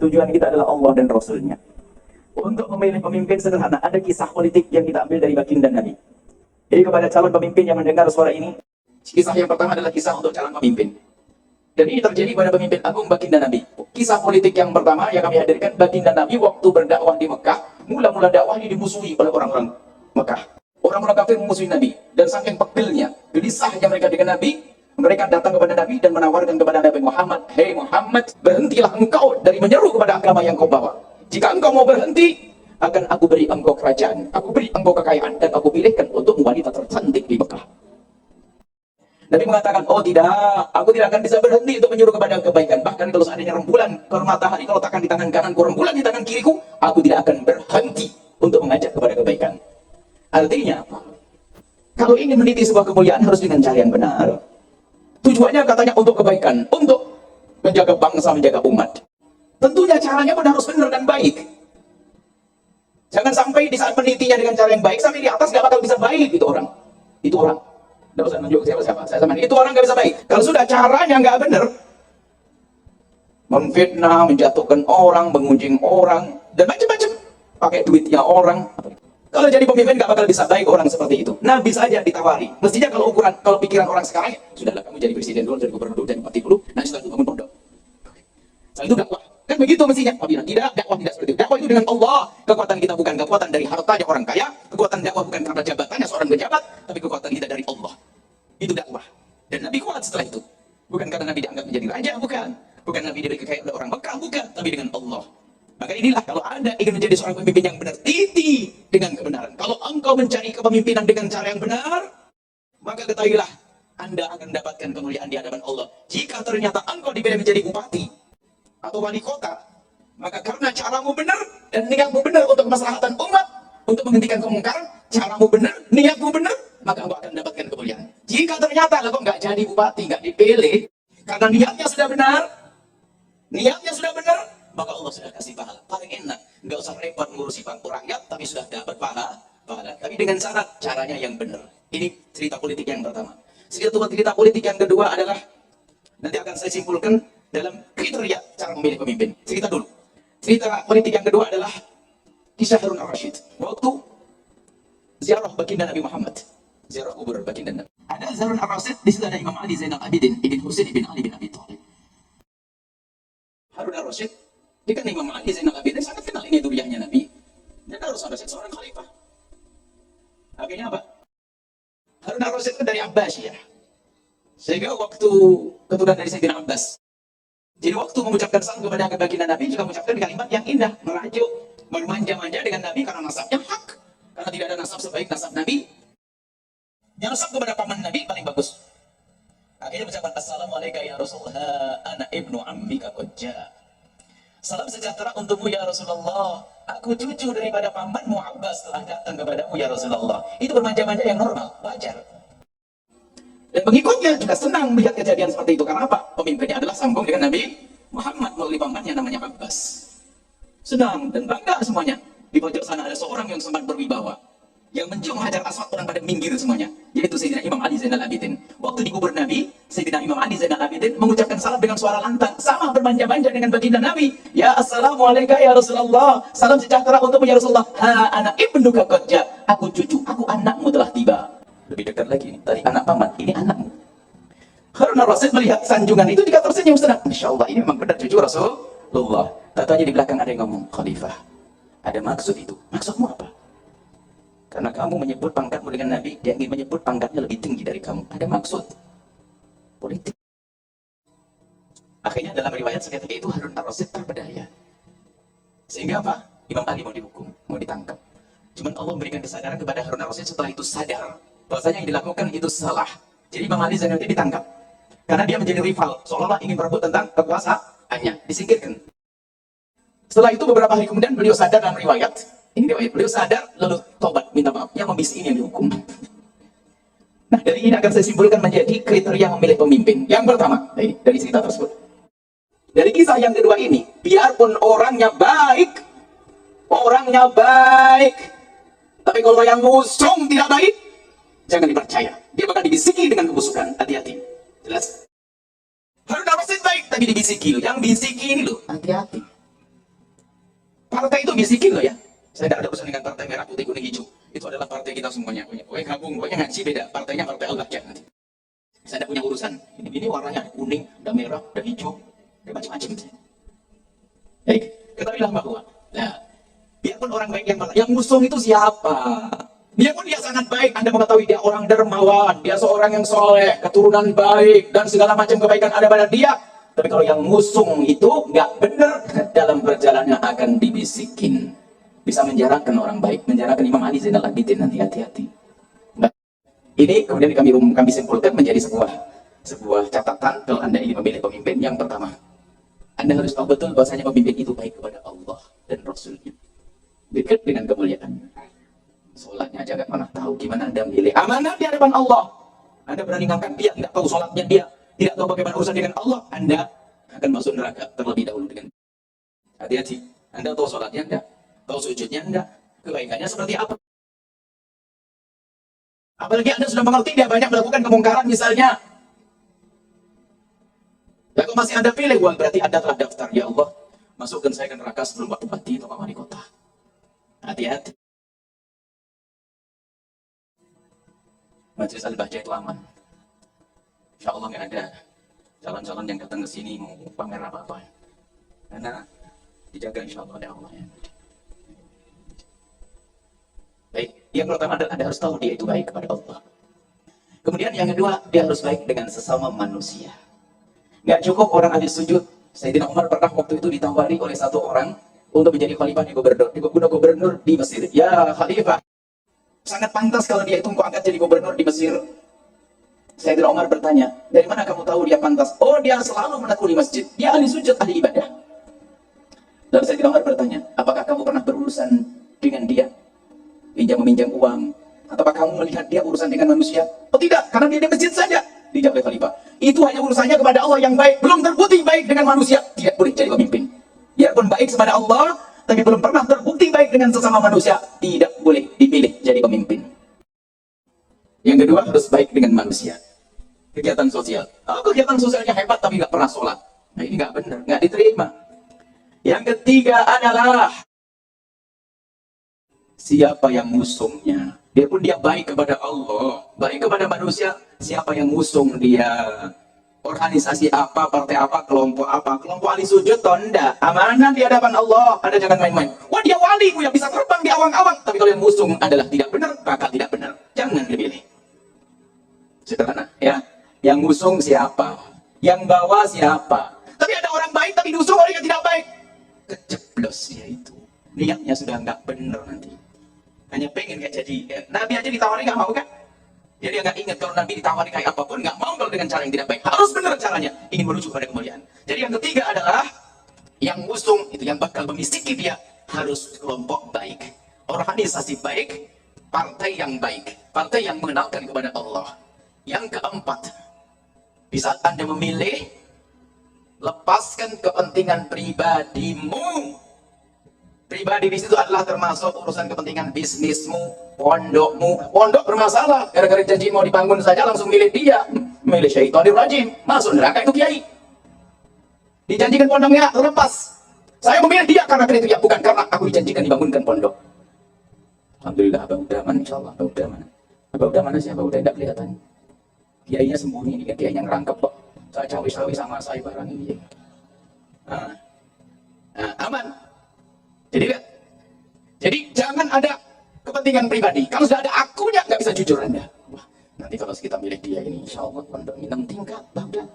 Tujuan kita adalah Allah dan Rasulnya. Untuk memilih pemimpin sederhana, ada kisah politik yang kita ambil dari baginda Nabi. Jadi kepada calon pemimpin yang mendengar suara ini, kisah yang pertama adalah kisah untuk calon pemimpin. Dan ini terjadi pada pemimpin agung baginda Nabi. Kisah politik yang pertama yang kami hadirkan, baginda Nabi waktu berdakwah di Mekah, mula-mula dakwah ini dimusuhi oleh orang-orang Mekah. Orang-orang kafir memusuhi Nabi. Dan saking pegelnya, gelisahnya mereka dengan Nabi, mereka datang kepada Nabi dan menawarkan kepada Nabi Muhammad, "Hei Muhammad, berhentilah engkau dari menyeru kepada agama yang kau bawa. Jika engkau mau berhenti, akan aku beri engkau kerajaan, aku beri engkau kekayaan, dan aku pilihkan untuk wanita tercantik di Mekah." Nabi mengatakan, "Oh tidak, aku tidak akan bisa berhenti untuk menyuruh kepada kebaikan. Bahkan kalau seandainya rembulan ke matahari, kalau takkan di tangan kananku, rembulan di tangan kiriku, aku tidak akan berhenti untuk mengajak kepada kebaikan." Artinya apa? Kalau ingin meniti sebuah kemuliaan harus dengan cara yang benar. Tujuannya katanya untuk kebaikan, untuk menjaga bangsa, menjaga umat. Tentunya caranya pun harus benar dan baik. Jangan sampai di saat menitinya dengan cara yang baik, sampai di atas gak bakal bisa baik itu orang. Itu orang. Tidak usah nunjuk siapa-siapa. Saya sama itu orang gak bisa baik. Kalau sudah caranya gak benar, memfitnah, menjatuhkan orang, mengunjing orang, dan macam-macam. Pakai duitnya orang. Kalau jadi pemimpin gak bakal bisa baik orang seperti itu. Nabi saja ditawari. Mestinya kalau ukuran, kalau pikiran orang sekarang, sudahlah kamu jadi presiden dulu, jadi gubernur dulu, jadi bupati dulu, nah setelah itu bangun pondok. Setelah itu dakwah. Kan begitu mestinya. Tapi tidak, dakwah tidak seperti itu. Dakwah itu dengan Allah. Kekuatan kita bukan kekuatan dari hartanya orang kaya, kekuatan dakwah bukan karena jabatannya seorang pejabat, tapi kekuatan kita dari Allah. Itu dakwah. Dan Nabi kuat setelah itu. Bukan karena Nabi dianggap menjadi raja, bukan. Bukan Nabi diberi kekayaan oleh orang Mekah, bukan. Tapi dengan Allah. Maka inilah kalau Anda ingin menjadi seorang pemimpin yang benar, titi dengan kebenaran. Kalau engkau mencari kepemimpinan dengan cara yang benar, maka ketahuilah Anda akan mendapatkan kemuliaan di hadapan Allah. Jika ternyata engkau dipilih menjadi bupati atau wali kota, maka karena caramu benar dan niatmu benar untuk kemaslahatan umat, untuk menghentikan kemungkaran, caramu benar, niatmu benar, maka engkau akan mendapatkan kemuliaan. Jika ternyata engkau nggak jadi bupati, nggak dipilih, karena niatnya sudah benar, maka Allah sudah kasih pahala. Paling enak, nggak usah repot ngurusi bangku rakyat, tapi sudah dapat pahala. Tapi dengan syarat, caranya yang benar. Ini cerita politik yang pertama. Cerita politik yang kedua adalah, nanti akan saya simpulkan dalam kriteria cara memilih pemimpin. Cerita dulu. Cerita politik yang kedua adalah kisah Harun al-Rashid. Waktu ziarah baginda Nabi Muhammad, ziarah kubur baginda Nabi. Ada Harun al-Rashid, di situ ada Imam Ali Zainal Abidin ibn Husain ibn Ali bin Abi Thalib. Harun al-Rashid, dia kan Imam Ali Zainal Abidin sangat kenal ini duriannya Nabi. Dan Harun al-Rashid seorang khalifah. Akhirnya apa? Harun al-Rashid itu dari Abbasiyah. Sehingga waktu keturunan dari Sayyidina Abbas. Jadi waktu mengucapkan salam kepada baginda Nabi juga mengucapkan kalimat yang indah, merajuk, bermanja-manja dengan Nabi karena nasabnya hak. Karena tidak ada nasab sebaik nasab Nabi. Yang nasab kepada paman Nabi paling bagus. Akhirnya mengucapkan Assalamualaikum ya Rasulullah, ana ibnu ammika qad jaa. Salam sejahtera untukmu ya Rasulullah. Aku cucu daripada pamanmu Abbas telah datang kepadamu ya Rasulullah. Itu bermanja-manja yang normal, wajar. Dan pengikutnya juga senang melihat kejadian seperti itu. Karena apa? Pemimpinnya adalah sambung dengan Nabi Muhammad melalui pamannya namanya Abbas. Senang dan bangga semuanya. Di pojok sana ada seorang yang sangat berwibawa, yang mencium hajar aswad, orang pada minggir semuanya. Yaitu Sayyidina Imam Ali Zainal Abidin. Waktu di kubur Nabi, Sayyidina Imam Ali Zainal Abidin mengucapkan salam dengan suara lantang, sama bermanja-manja dengan baginda Nabi. Ya Assalamualaikum ya Rasulullah. Salam sejahtera untukmu ya Rasulullah. Ha anak ibnuka qad jaa. Aku cucu, aku anakmu telah tiba. Lebih dekat lagi, tadi anak paman, ini anakmu. Harun al-Rashid melihat sanjungan itu juga tersenyum senang. Insya Allah ini memang benar cucu Rasulullah. Tatanya di belakang ada yang ngomong, Khalifah, ada maksud itu. Maksudmu apa? Karena kamu menyebut pangkatmu dengan Nabi, dia ingin menyebut pangkatnya lebih tinggi dari kamu. Ada maksud politik. Akhirnya dalam riwayat seketika itu Harun al-Rashid terpedaya. Sehingga apa? Imam Ali mau dihukum, mau ditangkap. Cuman Allah memberikan kesadaran kepada Harun al-Rashid setelah itu sadar bahwasanya yang dilakukan itu salah. Jadi Imam Ali Zainal Abidin ditangkap karena dia menjadi rival, seolah-olah ingin merebut tentang kekuasaannya, disingkirkan. Setelah itu beberapa hari kemudian beliau sadar dalam riwayat. Ini riwayat, beliau sadar lalu tobat, minta maaf. Yang membisi ini yang dihukum. Nah, dari ini akan saya simpulkan menjadi kriteria memilih pemimpin. Yang pertama, dari cerita tersebut. Dari kisah yang kedua ini, biarpun orangnya baik, tapi kalau yang ngusung tidak baik, jangan dipercaya. Dia bakal dibisiki dengan kebusukan. Hati-hati. Jelas? Harun al-Rashid baik, tapi dibisiki. Yang bisiki ini loh, hati-hati. Partai itu bisikin loh ya. Saya tidak ada urusan dengan partai merah, putih, kuning, hijau. Itu adalah partai kita semuanya. Pokoknya gabung, pokoknya ngaji beda. Partainya partai Al-Bahjah nanti. Saya tidak punya urusan. Ini warnanya ada kuning, ada merah, ada hijau, ada macam-macam. Baik, ketahuilah bahwa nah, biarpun orang baik yang musuh itu siapa? Biarpun dia sangat baik, Anda mengetahui dia orang dermawan, dia seorang yang soleh, keturunan baik, dan segala macam kebaikan ada pada dia. Tapi kalau yang musuh itu nggak benar, dalam perjalanan akan dibisikin. Bisa menjarakan orang baik, menjarakan Imam Ali Zainal Abidin, nanti hati-hati. Nah, ini kemudian kami simpulkan menjadi sebuah catatan kalau Anda ingin memilih pemimpin. Yang pertama, Anda harus tahu betul bahwasanya pemimpin itu baik kepada Allah dan Rasulnya, dekat dengan kemuliaan. Sholatnya aja gak pernah tahu, gimana Anda milih amanah di hadapan Allah. Anda berani ngangkat dia, tidak tahu sholatnya dia, tidak tahu bagaimana urusan dengan Allah, Anda akan masuk neraka terlebih dahulu dengan. Hati-hati, Anda tahu sholatnya enggak, tahu sujudnya enggak, kebaikannya seperti apa. Apalagi Anda sudah mengerti dia banyak melakukan kemungkaran misalnya. Dan kalau masih Anda pilih, berarti Anda telah daftar, ya Allah, masukkan saya ke neraka sebelum waktu mati atau wali kota. Hati-hati. Majelis Al-Bahjah itu aman. Insya Allah nggak ada calon-calon yang datang ke sini mau pamer apa-apa. Karena dijaga insya Allah oleh Allah. Ya. Baik, yang pertama adalah Anda harus tahu dia itu baik kepada Allah. Kemudian yang kedua, dia harus baik dengan sesama manusia. Nggak cukup orang ahli sujud. Sayyidina Umar pernah waktu itu ditawari oleh satu orang untuk menjadi khalifah di gubernur di Mesir. Ya khalifah, sangat pantas kalau dia itu engkau angkat jadi gubernur di Mesir. Sayyidina Umar bertanya, dari mana kamu tahu dia pantas? Oh, dia selalu menekuni masjid. Dia ahli sujud, ahli ibadah. Lalu Sayyidina Umar bertanya, apakah kamu pernah berurusan dengan dia? Meminjam uang? Ataukah kamu melihat dia urusan dengan manusia? Oh tidak, karena dia di masjid saja. Dijawab oleh khalifah, itu hanya urusannya kepada Allah yang baik. Belum terbukti baik dengan manusia, tidak boleh jadi pemimpin. Biarpun baik kepada Allah, tapi belum pernah terbukti baik dengan sesama manusia, tidak boleh dipilih jadi pemimpin. Yang kedua, harus baik dengan manusia. Kegiatan sosial. Kegiatan sosialnya hebat tapi nggak pernah sholat. Nah ini nggak benar, nggak diterima. Yang ketiga adalah siapa yang musuhnya. Biarpun dia baik kepada Allah, baik kepada manusia, siapa yang ngusung dia. Organisasi apa, partai apa, kelompok ahli sujud atau enggak. Amanah di hadapan Allah, Anda jangan main-main. Wah dia wali, yang bisa terbang di awang-awang. Tapi kalau yang ngusung adalah tidak benar, maka tidak benar. Jangan dipilih. Sederhana, ya. Yang ngusung siapa? Yang bawa siapa? Tapi ada orang baik, tapi diusung orang yang tidak baik. Kejeblos ya itu. Niatnya sudah nggak benar nanti. Hanya pengen kayak jadi. Nabi aja ditawari nggak mau kan? Jadi dia nggak ingat kalau Nabi ditawari kayak apapun, nggak mau kalau dengan cara yang tidak baik. Harus benar caranya, ingin menuju pada kemuliaan. Jadi yang ketiga adalah yang ngusung itu yang bakal memisiki dia harus kelompok baik, organisasi baik, partai yang baik, partai yang mengenalkan kepada Allah. Yang keempat, di saat Anda memilih, lepaskan kepentingan pribadimu. Pribadi di situ adalah termasuk urusan kepentingan bisnismu, pondokmu. Pondok bermasalah, gara-gara janji mau dibangun saja langsung milih dia. Milih syaitanir rajim, masuk neraka itu kiai. Dijanjikan pondoknya terlepas. Saya memilih dia karena kriteria, bukan karena aku dijanjikan dibangunkan pondok. Alhamdulillah, Abah Uda mana? Insya Allah, Abah Uda mana? Abah Uda mana sih? Abah Uda tidak kelihatan. Kiainya sembunyi, ini kiainya ngerangkep kok. Saya cawe-cawe sama saya barang ini. Aman. Jadi jangan ada kepentingan pribadi. Kalau sudah ada akunya, nggak bisa jujur Anda. Wah, nanti kalau kita milih dia ini, insya Allah pondok 6 tingkat, udah.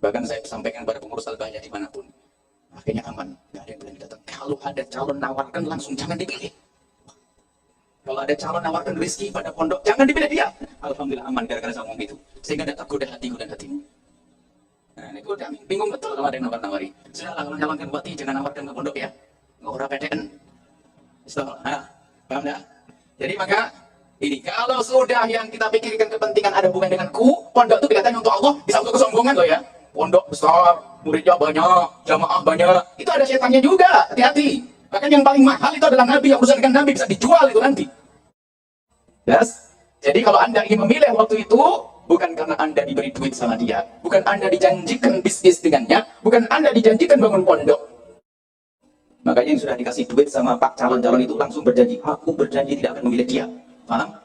Bahkan saya sampaikan kepada pengurus Al-Bahjah dimanapun, akhirnya aman, nggak ada yang berani datang. Kalau ada calon nawarkan, langsung jangan dipilih. Kalau ada calon nawarkan rezeki pada pondok, jangan dipilih dia. Alhamdulillah aman gara-gara saya ngomong gitu, sehingga tidak tergoda hatiku dan hatimu. Nah, ini gue udah bingung betul kalau ada yang nawar-nawari. Sudahlah, kalau nyalonkan bupati jangan nawarkan ke pondok ya. Ngora PTN. Paham dah? Jadi maka ini kalau sudah yang kita pikirkan kepentingan ada hubungan denganku, pondok itu kelihatannya untuk Allah, bisa untuk kesombongan loh ya. Pondok besar, muridnya banyak, jamaah banyak, itu ada setannya juga. Hati-hati. Bahkan yang paling mahal itu adalah Nabi, yang urusan dengan Nabi bisa dijual itu nanti. Yes? Jadi kalau Anda ingin memilih waktu itu, bukan karena Anda diberi duit sama dia, bukan Anda dijanjikan bisnis dengannya, bukan Anda dijanjikan bangun pondok. Makanya yang sudah dikasih duit sama Pak calon-calon itu langsung berjanji, aku berjanji tidak akan memilih dia. Paham?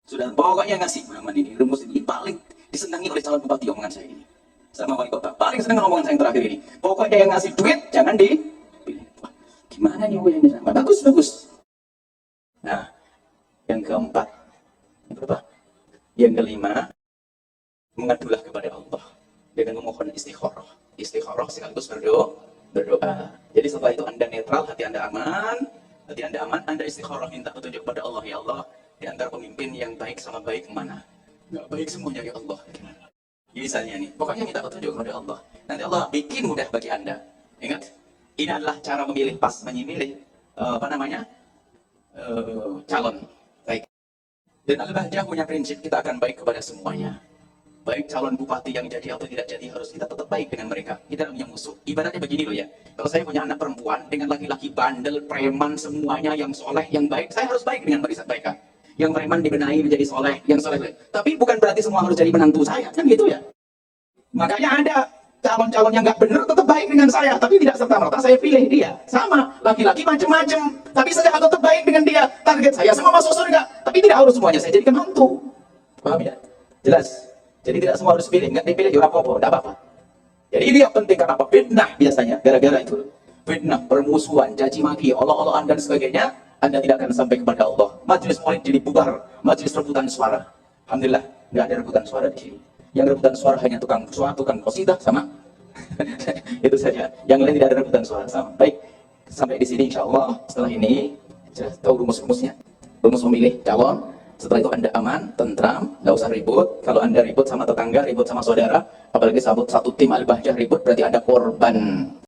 Sudah pokoknya ngasih Muhammad ini, rumus ini paling disenangi oleh calon bupati omongan saya ini. Sama wali kota, paling senang omongan saya yang terakhir ini. Pokoknya yang ngasih duit jangan dipilih. Wah, gimana nih yang sama? Bagus, bagus. Nah, yang keempat, berapa? Yang kelima, mengadulah kepada Allah dengan memohon istikharah. Istikharah sekaligus berdoa. Jadi setelah itu Anda netral, hati Anda aman, Anda istikharah minta petunjuk kepada Allah. Ya Allah, di antara pemimpin yang baik sama baik mana? Nggak baik semuanya ya Allah. Gimana? Misalnya nih, pokoknya minta petunjuk kepada Allah. Nanti Allah bikin mudah bagi Anda. Ingat, ini adalah cara memilih pas, memilih calon. Baik. Dan Al-Bahjah punya prinsip kita akan baik kepada semuanya. Baik calon bupati yang jadi atau tidak jadi, harus kita tetap baik dengan mereka. Kita punya musuh. Ibaratnya begini loh ya. Kalau saya punya anak perempuan dengan laki-laki bandel, preman, semuanya yang soleh, yang baik, saya harus baik dengan mereka. Yang preman dibenahi menjadi soleh, yang soleh. Tapi bukan berarti semua harus jadi menantu saya, kan gitu ya. Makanya ada calon-calon yang nggak benar tetap baik dengan saya, tapi tidak serta-merta saya pilih dia. Sama, laki-laki macam-macam, tapi saya tetap baik dengan dia. Target saya semua masuk surga, tapi tidak harus semuanya saya jadikan mantu. Paham ya? Jelas. Jadi tidak semua harus pilih, nggak dipilih ya apa-apa, tidak apa-apa. Jadi ini yang penting, karena apa? Fitnah biasanya, gara-gara itu. Fitnah, permusuhan, caci maki, Allah-Allahan dan sebagainya, Anda tidak akan sampai kepada Allah. Majelis maulid jadi bubar, majelis rebutan suara. Alhamdulillah, nggak ada rebutan suara di sini. Yang rebutan suara hanya tukang qasidah sama. Itu saja. Yang lain tidak ada rebutan suara sama. Baik, sampai di sini insya Allah. Setelah ini, jelas tahu rumus-rumusnya. Rumus memilih calon. Setelah itu Anda aman, tentram, nggak usah ribut. Kalau Anda ribut sama tetangga, ribut sama saudara, apalagi satu tim Al-Bahjah ribut, berarti Anda korban.